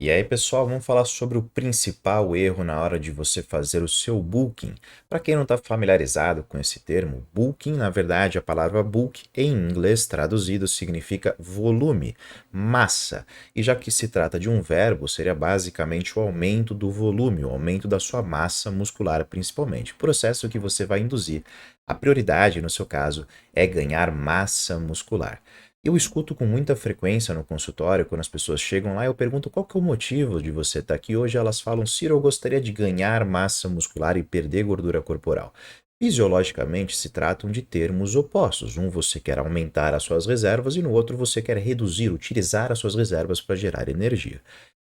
E aí, pessoal, vamos falar sobre o principal erro na hora de você fazer o seu booking. Para quem não está familiarizado com esse termo, booking, na verdade, a palavra book em inglês traduzido significa volume, massa. E já que se trata de um verbo, seria basicamente o aumento do volume, o aumento da sua massa muscular, principalmente. Processo que você vai induzir. A prioridade, no seu caso, é ganhar massa muscular. Eu escuto com muita frequência no consultório, quando as pessoas chegam lá, eu pergunto qual que é o motivo de você estar aqui hoje. Elas falam, Ciro, eu gostaria de ganhar massa muscular e perder gordura corporal. Fisiologicamente, se tratam de termos opostos. Um você quer aumentar as suas reservas e no outro você quer reduzir, utilizar as suas reservas para gerar energia.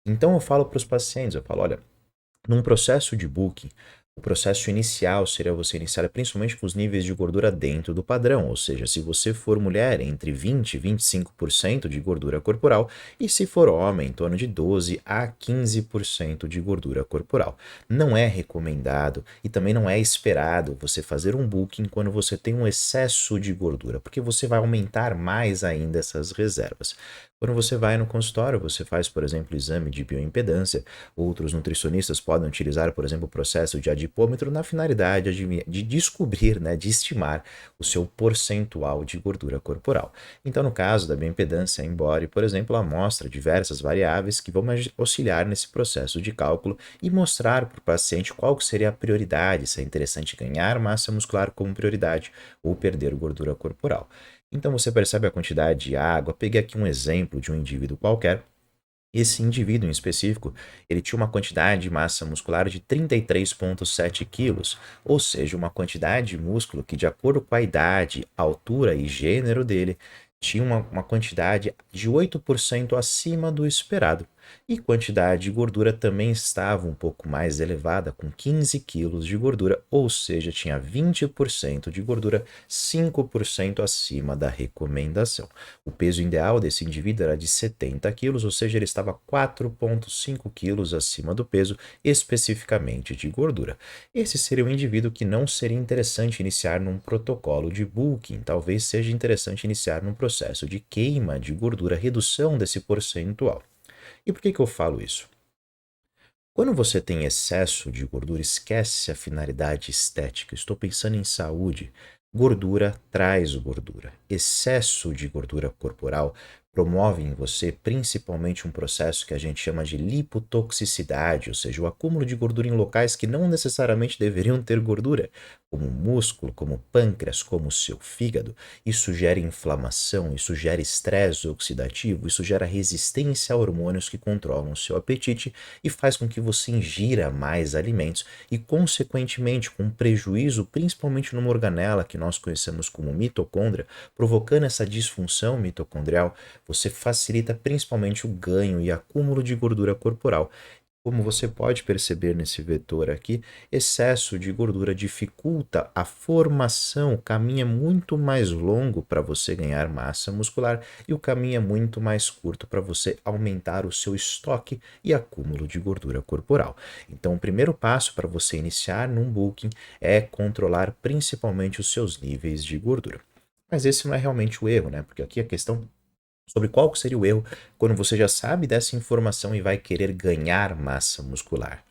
Então eu falo para os pacientes, eu falo, olha, num processo de booking, o processo inicial seria você iniciar principalmente com os níveis de gordura dentro do padrão, ou seja, se você for mulher, entre 20 e 25% de gordura corporal, e se for homem, em torno de 12 a 15% de gordura corporal. Não é recomendado e também não é esperado você fazer um booking quando você tem um excesso de gordura, porque você vai aumentar mais ainda essas reservas. Quando você vai no consultório, você faz, por exemplo, exame de bioimpedância. Outros nutricionistas podem utilizar, por exemplo, o processo de adipômetro na finalidade de descobrir, né, de estimar o seu percentual de gordura corporal. Então, no caso da bioimpedância, a Embody, por exemplo, ela mostra diversas variáveis que vão auxiliar nesse processo de cálculo e mostrar para o paciente qual que seria a prioridade, se é interessante ganhar massa muscular como prioridade ou perder gordura corporal. Então você percebe a quantidade de água. Peguei aqui um exemplo de um indivíduo qualquer. Esse indivíduo em específico, ele tinha uma quantidade de massa muscular de 33,7 quilos, ou seja, uma quantidade de músculo que, de acordo com a idade, altura e gênero dele, tinha uma quantidade de 8% acima do esperado. E quantidade de gordura também estava um pouco mais elevada, com 15 quilos de gordura, ou seja, tinha 20% de gordura, 5% acima da recomendação. O peso ideal desse indivíduo era de 70 quilos, ou seja, ele estava 4,5 quilos acima do peso, especificamente de gordura. Esse seria um indivíduo que não seria interessante iniciar num protocolo de bulking, talvez seja interessante iniciar num processo de queima de gordura, redução desse percentual. E por que eu falo isso? Quando você tem excesso de gordura, esquece a finalidade estética. Estou pensando em saúde. Gordura traz gordura. Excesso de gordura corporal promove em você principalmente um processo que a gente chama de lipotoxicidade, ou seja, o acúmulo de gordura em locais que não necessariamente deveriam ter gordura, como o músculo, como o pâncreas, como o seu fígado. Isso gera inflamação, isso gera estresse oxidativo, isso gera resistência a hormônios que controlam o seu apetite e faz com que você ingira mais alimentos e, consequentemente, com prejuízo, principalmente numa organela que nós conhecemos como mitocôndria, provocando essa disfunção mitocondrial, você facilita principalmente o ganho e acúmulo de gordura corporal. Como você pode perceber nesse vetor aqui, excesso de gordura dificulta a formação, o caminho é muito mais longo para você ganhar massa muscular e o caminho é muito mais curto para você aumentar o seu estoque e acúmulo de gordura corporal. Então, o primeiro passo para você iniciar num bulking é controlar principalmente os seus níveis de gordura. Mas esse não é realmente o erro, né? Porque aqui a questão sobre qual seria o erro quando você já sabe dessa informação e vai querer ganhar massa muscular.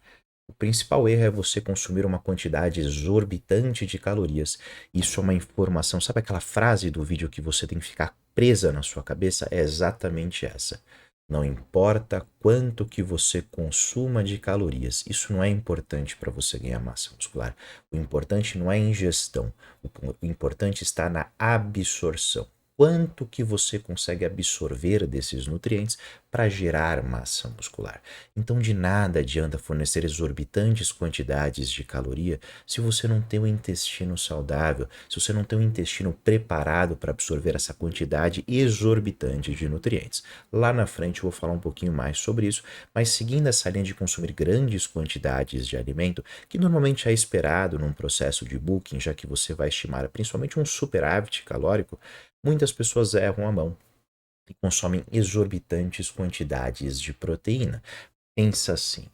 O principal erro é você consumir uma quantidade exorbitante de calorias. Isso é uma informação. Sabe aquela frase do vídeo que você tem que ficar presa na sua cabeça? É exatamente essa. Não importa quanto que você consuma de calorias, isso não é importante para você ganhar massa muscular. O importante não é a ingestão, o importante está na absorção. Quanto que você consegue absorver desses nutrientes para gerar massa muscular. Então, de nada adianta fornecer exorbitantes quantidades de caloria se você não tem um intestino saudável, se você não tem um intestino preparado para absorver essa quantidade exorbitante de nutrientes. Lá na frente eu vou falar um pouquinho mais sobre isso, mas seguindo essa linha de consumir grandes quantidades de alimento, que normalmente é esperado num processo de bulking, já que você vai estimar principalmente um superávit calórico, muitas pessoas erram a mão e consomem exorbitantes quantidades de proteína. Pensa assim,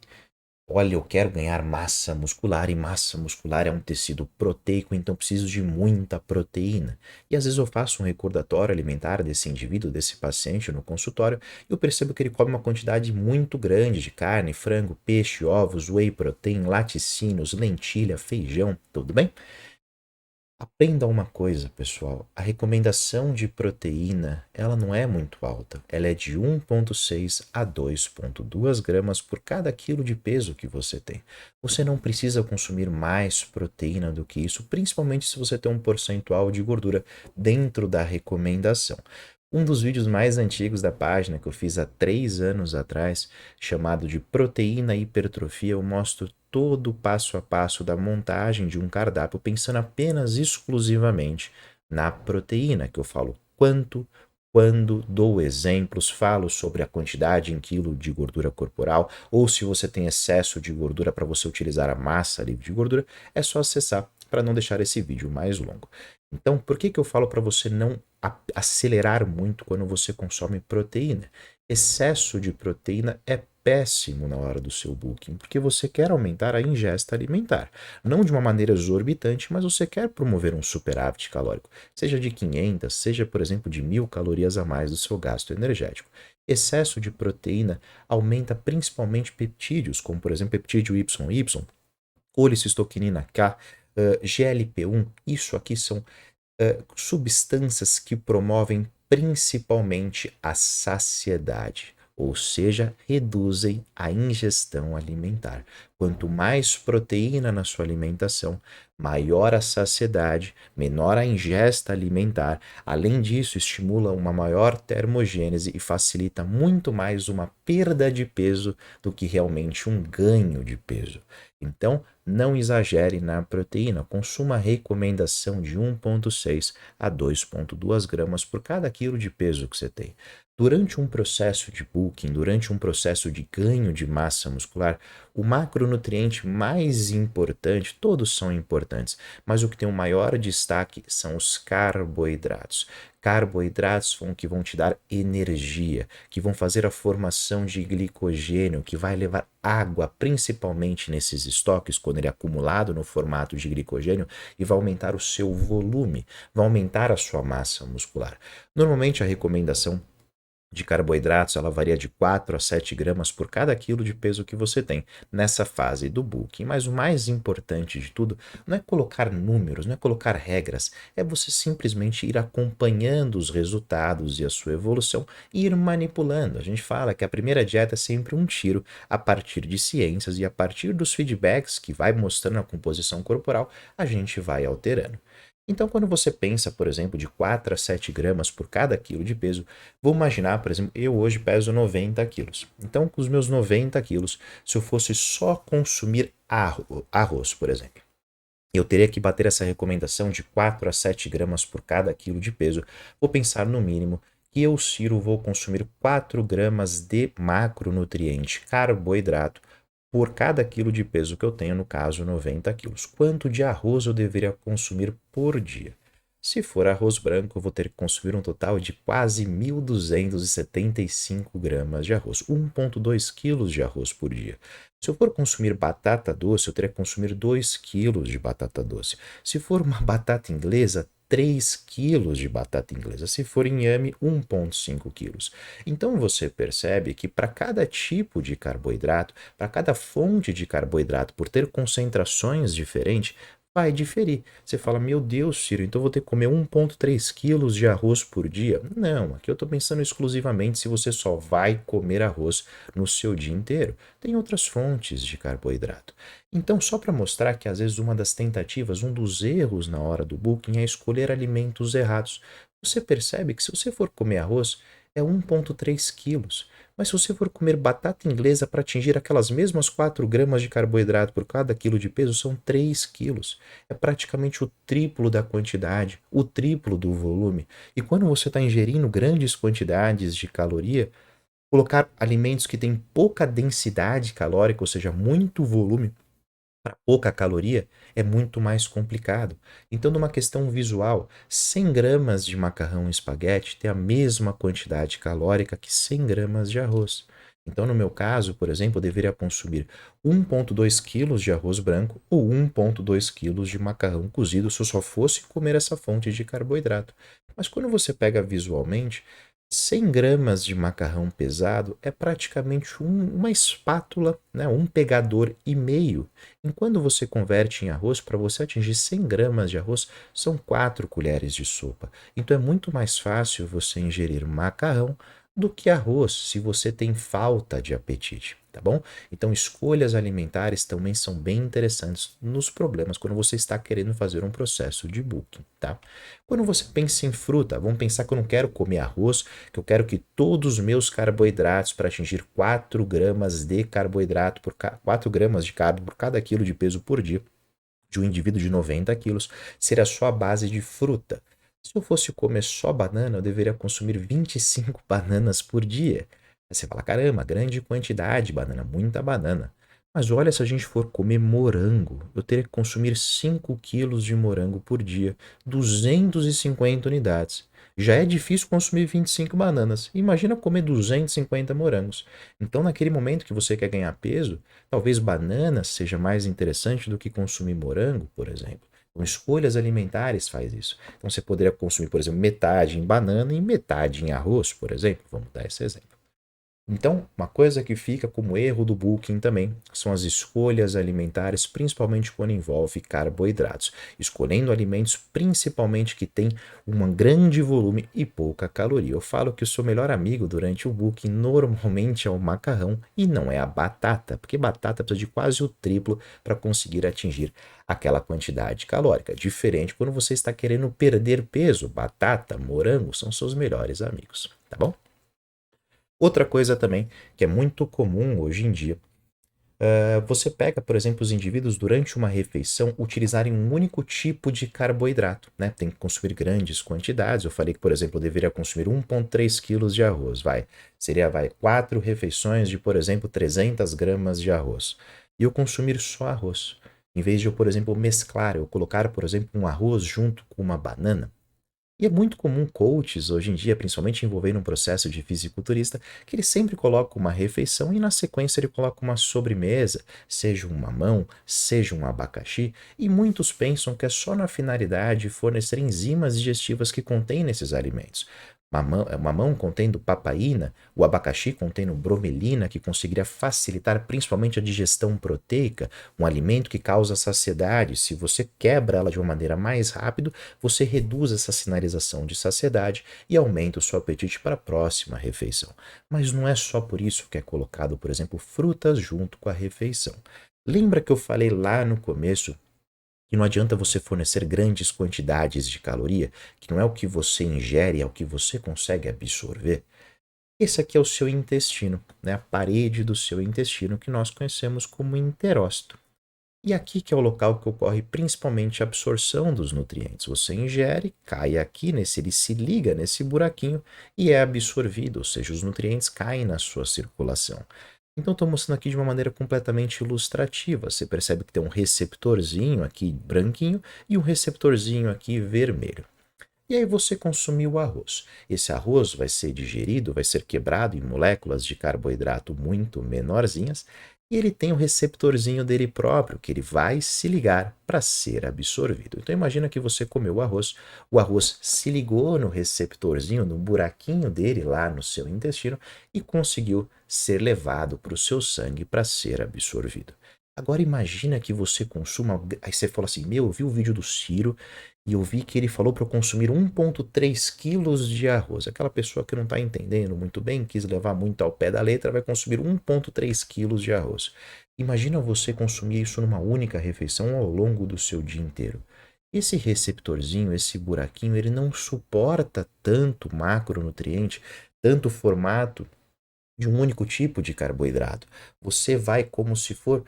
Olha, eu quero ganhar massa muscular e massa muscular é um tecido proteico, então preciso de muita proteína. E às vezes eu faço um recordatório alimentar desse indivíduo, desse paciente no consultório, e eu percebo que ele come uma quantidade muito grande de carne, frango, peixe, ovos, whey protein, laticínios, lentilha, feijão, tudo bem? Aprenda uma coisa, pessoal. A recomendação de proteína, ela não é muito alta. Ela é de 1,6 a 2,2 gramas por cada quilo de peso que você tem. Você não precisa consumir mais proteína do que isso, principalmente se você tem um percentual de gordura dentro da recomendação. Um dos vídeos mais antigos da página, que eu fiz há 3 anos atrás, chamado de Proteína e Hipertrofia, eu mostro todo o passo a passo da montagem de um cardápio, pensando apenas exclusivamente na proteína, que eu falo quanto, quando, dou exemplos, falo sobre a quantidade em quilo de gordura corporal, ou se você tem excesso de gordura para você utilizar a massa livre de gordura, é só acessar para não deixar esse vídeo mais longo. Então, por que eu falo para você não acelerar muito quando você consome proteína? Excesso de proteína é péssimo na hora do seu booking, porque você quer aumentar a ingesta alimentar. Não de uma maneira exorbitante, mas você quer promover um superávit calórico, seja de 500, seja, por exemplo, de 1.000 calorias a mais do seu gasto energético. Excesso de proteína aumenta principalmente peptídeos, como, por exemplo, peptídeo YY, colicistoquinina K, GLP-1. Isso aqui são substâncias que promovem principalmente a saciedade, ou seja, reduzem a ingestão alimentar. Quanto mais proteína na sua alimentação, maior a saciedade, menor a ingesta alimentar. Além disso, estimula uma maior termogênese e facilita muito mais uma perda de peso do que realmente um ganho de peso. Então, não exagere na proteína, consuma a recomendação de 1,6 a 2,2 gramas por cada quilo de peso que você tem. Durante um processo de bulking, durante um processo de ganho de massa muscular, o macronutriente mais importante, todos são importantes, mas o que tem o maior destaque são os carboidratos. Carboidratos são que vão te dar energia, que vão fazer a formação de glicogênio, que vai levar água, principalmente nesses estoques, quando ele é acumulado no formato de glicogênio, e vai aumentar o seu volume, vai aumentar a sua massa muscular. Normalmente a recomendação de carboidratos, ela varia de 4 a 7 gramas por cada quilo de peso que você tem nessa fase do bulking. Mas o mais importante de tudo não é colocar números, não é colocar regras, é você simplesmente ir acompanhando os resultados e a sua evolução e ir manipulando. A gente fala que a primeira dieta é sempre um tiro a partir de ciências e a partir dos feedbacks que vai mostrando a composição corporal, a gente vai alterando. Então, quando você pensa, por exemplo, de 4 a 7 gramas por cada quilo de peso, vou imaginar, por exemplo, eu hoje peso 90 quilos. Então, com os meus 90 quilos, se eu fosse só consumir arroz, por exemplo, eu teria que bater essa recomendação de 4 a 7 gramas por cada quilo de peso. Vou pensar no mínimo que eu, Ciro, vou consumir 4 gramas de macronutriente, carboidrato, por cada quilo de peso que eu tenho, no caso 90 quilos. Quanto de arroz eu deveria consumir por dia? Se for arroz branco, eu vou ter que consumir um total de quase 1.275 gramas de arroz, 1,2 quilos de arroz por dia. Se eu for consumir batata doce, eu teria que consumir 2 quilos de batata doce. Se for uma batata inglesa, 3 quilos de batata inglesa. Se for inhame, 1,5 quilos. Então você percebe que para cada tipo de carboidrato, para cada fonte de carboidrato, por ter concentrações diferentes, vai diferir. Você fala, meu Deus, Ciro, então eu vou ter que comer 1,3 quilos de arroz por dia? Não, aqui eu estou pensando exclusivamente se você só vai comer arroz no seu dia inteiro. Tem outras fontes de carboidrato. Então, só para mostrar que às vezes uma das tentativas, um dos erros na hora do bulking é escolher alimentos errados. Você percebe que se você for comer arroz, é 1,3 quilos. Mas se você for comer batata inglesa para atingir aquelas mesmas 4 gramas de carboidrato por cada quilo de peso, são 3 quilos. É praticamente o triplo da quantidade, o triplo do volume. E quando você está ingerindo grandes quantidades de caloria, colocar alimentos que têm pouca densidade calórica, ou seja, muito volume, para pouca caloria, é muito mais complicado. Então, numa questão visual, 100 gramas de macarrão e espaguete tem a mesma quantidade calórica que 100 gramas de arroz. Então, no meu caso, por exemplo, eu deveria consumir 1,2 quilos de arroz branco ou 1,2 quilos de macarrão cozido se eu só fosse comer essa fonte de carboidrato. Mas quando você pega visualmente, 100 gramas de macarrão pesado é praticamente uma espátula, né, um pegador e meio. Enquanto você converte em arroz, para você atingir 100 gramas de arroz, são 4 colheres de sopa. Então é muito mais fácil você ingerir macarrão do que arroz, se você tem falta de apetite, tá bom? Então, escolhas alimentares também são bem interessantes nos problemas quando você está querendo fazer um processo de booking, tá? Quando você pensa em fruta, vamos pensar que eu não quero comer arroz, que eu quero que todos os meus carboidratos para atingir 4 gramas de carboidrato 4 gramas de carbo por cada quilo de peso por dia de um indivíduo de 90 quilos seria só a base de fruta. Se eu fosse comer só banana, eu deveria consumir 25 bananas por dia. Aí você fala, caramba, grande quantidade de banana, muita banana. Mas olha, se a gente for comer morango, eu teria que consumir 5 quilos de morango por dia, 250 unidades. Já é difícil consumir 25 bananas. Imagina comer 250 morangos. Então, naquele momento que você quer ganhar peso, talvez banana seja mais interessante do que consumir morango, por exemplo. Então, escolhas alimentares faz isso. Então, você poderia consumir, por exemplo, metade em banana e metade em arroz, por exemplo. Vamos dar esse exemplo. Então, uma coisa que fica como erro do Booking também são as escolhas alimentares, principalmente quando envolve carboidratos, escolhendo alimentos principalmente que têm um grande volume e pouca caloria. Eu falo que o seu melhor amigo durante o Booking normalmente é o macarrão e não é a batata, porque batata precisa de quase o triplo para conseguir atingir aquela quantidade calórica. Diferente quando você está querendo perder peso, batata, morango são seus melhores amigos, tá bom? Outra coisa também que é muito comum hoje em dia, você pega, por exemplo, os indivíduos durante uma refeição utilizarem um único tipo de carboidrato, né? Tem que consumir grandes quantidades. Eu falei que, por exemplo, eu deveria consumir 1,3 quilos de arroz, Seria, 4 refeições de, por exemplo, 300 gramas de arroz. E eu consumir só arroz. Em vez de eu, por exemplo, mesclar, eu colocar, por exemplo, um arroz junto com uma banana. E é muito comum coaches, hoje em dia, principalmente envolvendo um processo de fisiculturista, que ele sempre coloca uma refeição e na sequência ele coloca uma sobremesa, seja um mamão, seja um abacaxi, e muitos pensam que é só na finalidade de fornecer enzimas digestivas que contêm nesses alimentos. Mamão contendo papaína, o abacaxi contendo bromelina, que conseguiria facilitar principalmente a digestão proteica, um alimento que causa saciedade. Se você quebra ela de uma maneira mais rápida, você reduz essa sinalização de saciedade e aumenta o seu apetite para a próxima refeição. Mas não é só por isso que é colocado, por exemplo, frutas junto com a refeição. Lembra que eu falei lá no começo que não adianta você fornecer grandes quantidades de caloria, que não é o que você ingere, é o que você consegue absorver? Esse aqui é o seu intestino, né? A parede do seu intestino que nós conhecemos como enterócito. E aqui que é o local que ocorre principalmente a absorção dos nutrientes. Você ingere, cai aqui ele se liga nesse buraquinho e é absorvido, ou seja, os nutrientes caem na sua circulação. Então estou mostrando aqui de uma maneira completamente ilustrativa. Você percebe que tem um receptorzinho aqui branquinho e um receptorzinho aqui vermelho. E aí você consumiu o arroz. Esse arroz vai ser digerido, vai ser quebrado em moléculas de carboidrato muito menorzinhas, e ele tem o receptorzinho dele próprio, que ele vai se ligar para ser absorvido. Então imagina que você comeu o arroz se ligou no receptorzinho, no buraquinho dele lá no seu intestino e conseguiu ser levado para o seu sangue para ser absorvido. Agora imagina que você consuma, aí você fala assim, meu, eu vi o vídeo do Ciro, e eu vi que ele falou para eu consumir 1,3 quilos de arroz. Aquela pessoa que não está entendendo muito bem, quis levar muito ao pé da letra, vai consumir 1,3 quilos de arroz. Imagina você consumir isso numa única refeição ao longo do seu dia inteiro. Esse receptorzinho, esse buraquinho, ele não suporta tanto macronutriente, tanto formato de um único tipo de carboidrato. Você vai como se for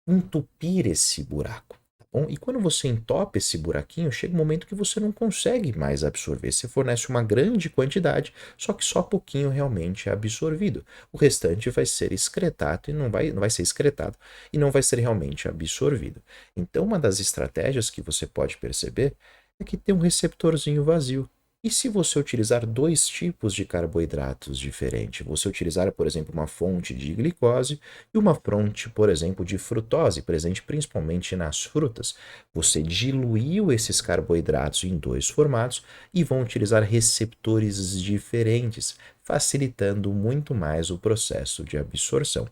entupir esse buraco. Tá bom? E quando você entope esse buraquinho, chega um momento que você não consegue mais absorver. Você fornece uma grande quantidade, só que só pouquinho realmente é absorvido. O restante vai ser excretado e não vai ser excretado e não vai ser realmente absorvido. Então, uma das estratégias que você pode perceber é que tem um receptorzinho vazio. E se você utilizar dois tipos de carboidratos diferentes? Você utilizar, por exemplo, uma fonte de glicose e uma fonte, por exemplo, de frutose, presente principalmente nas frutas. Você diluiu esses carboidratos em dois formatos e vão utilizar receptores diferentes, facilitando muito mais o processo de absorção.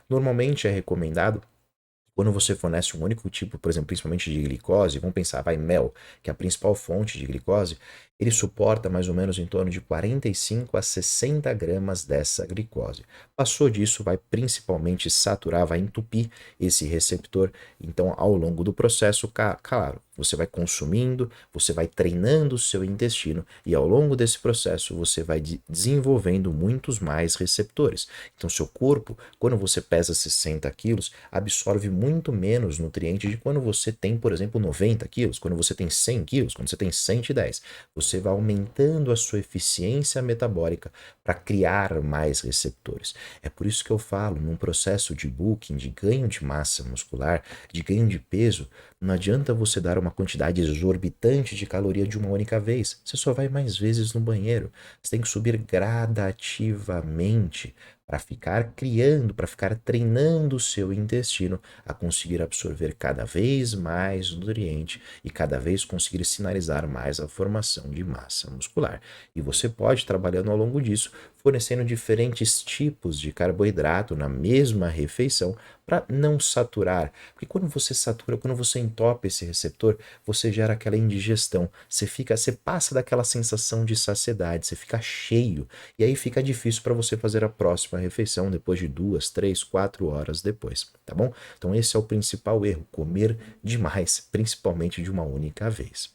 Normalmente é recomendado quando você fornece um único tipo, por exemplo, principalmente de glicose, vamos pensar, vai mel, que é a principal fonte de glicose, ele suporta mais ou menos em torno de 45 a 60 gramas dessa glicose. Passou disso, vai principalmente saturar, vai entupir esse receptor. Então, ao longo do processo, claro, você vai consumindo, você vai treinando o seu intestino e ao longo desse processo você vai desenvolvendo muitos mais receptores. Então, seu corpo, quando você pesa 60 quilos, absorve muito menos nutrientes de quando você tem, por exemplo, 90 quilos, quando você tem 100 quilos, quando você tem 110. Você vai aumentando a sua eficiência metabólica para criar mais receptores. É por isso que eu falo, num processo de bulking, de ganho de massa muscular, de ganho de peso, não adianta você dar uma quantidade exorbitante de caloria de uma única vez. Você só vai mais vezes no banheiro. Você tem que subir gradativamente para ficar criando, para ficar treinando o seu intestino a conseguir absorver cada vez mais nutriente e cada vez conseguir sinalizar mais a formação de massa muscular. E você pode, trabalhando ao longo disso, fornecendo diferentes tipos de carboidrato na mesma refeição para não saturar. Porque quando você satura, quando você entope esse receptor, você gera aquela indigestão. Você passa daquela sensação de saciedade, você fica cheio. E aí fica difícil para você fazer a próxima refeição depois de 2, 3, 4 horas depois, tá bom? Então esse é o principal erro, comer demais, principalmente de uma única vez.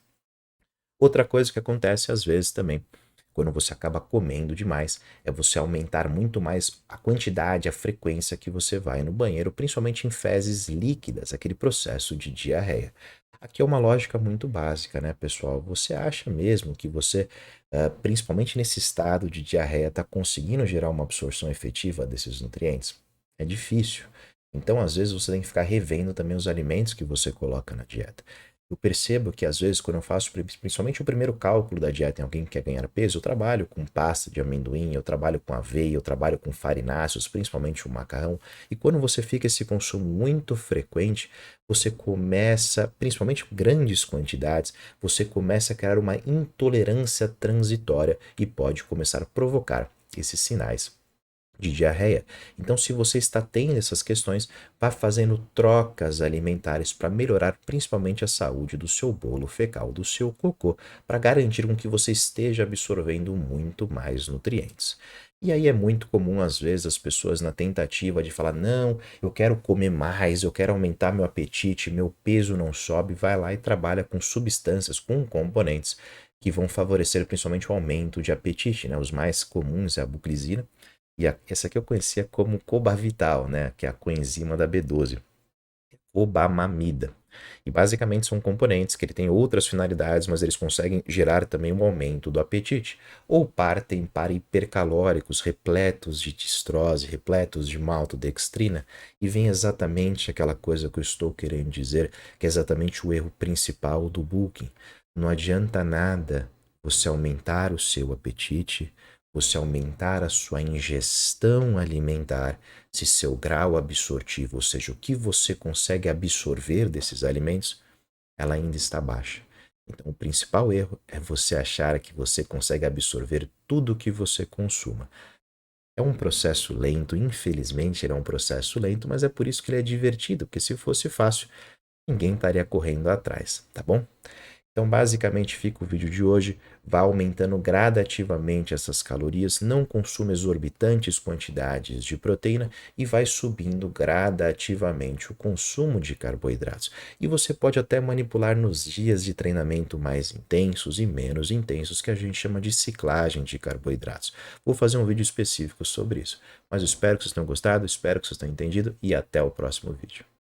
Outra coisa que acontece às vezes também, quando você acaba comendo demais, é você aumentar muito mais a quantidade, a frequência que você vai no banheiro, principalmente em fezes líquidas, aquele processo de diarreia. Aqui é uma lógica muito básica, né, pessoal? Você acha mesmo que você, principalmente nesse estado de diarreia, está conseguindo gerar uma absorção efetiva desses nutrientes? É difícil. Então, às vezes, você tem que ficar revendo também os alimentos que você coloca na dieta. Eu percebo que às vezes, quando eu faço principalmente o primeiro cálculo da dieta em alguém que quer ganhar peso, eu trabalho com pasta de amendoim, eu trabalho com aveia, eu trabalho com farináceos, principalmente o macarrão. E quando você fica esse consumo muito frequente, você começa, principalmente grandes quantidades, você começa a criar uma intolerância transitória e pode começar a provocar esses sinais de diarreia. Então, se você está tendo essas questões, vá fazendo trocas alimentares para melhorar principalmente a saúde do seu bolo fecal, do seu cocô, para garantir com que você esteja absorvendo muito mais nutrientes. E aí é muito comum, às vezes, as pessoas na tentativa de falar, não, eu quero comer mais, eu quero aumentar meu apetite, meu peso não sobe, vai lá e trabalha com substâncias, com componentes que vão favorecer principalmente o aumento de apetite, né? Os mais comuns é a buclisina, e essa aqui eu conhecia como Cobavital, né? Que é a coenzima da B12, cobamamida. E basicamente são componentes que ele tem outras finalidades, mas eles conseguem gerar também um aumento do apetite. Ou partem para hipercalóricos, repletos de tistrose, repletos de maltodextrina, e vem exatamente aquela coisa que eu estou querendo dizer, que é exatamente o erro principal do bulking. Não adianta nada você aumentar o seu apetite, você aumentar a sua ingestão alimentar, se seu grau absortivo, ou seja, o que você consegue absorver desses alimentos, ela ainda está baixa. Então, o principal erro é você achar que você consegue absorver tudo que você consuma. É um processo lento, infelizmente ele é um processo lento, mas é por isso que ele é divertido, porque se fosse fácil, ninguém estaria correndo atrás, tá bom? Então, basicamente, fica o vídeo de hoje. Vá aumentando gradativamente essas calorias, não consuma exorbitantes quantidades de proteína e vai subindo gradativamente o consumo de carboidratos. E você pode até manipular nos dias de treinamento mais intensos e menos intensos, que a gente chama de ciclagem de carboidratos. Vou fazer um vídeo específico sobre isso. Mas eu espero que vocês tenham gostado, espero que vocês tenham entendido e até o próximo vídeo.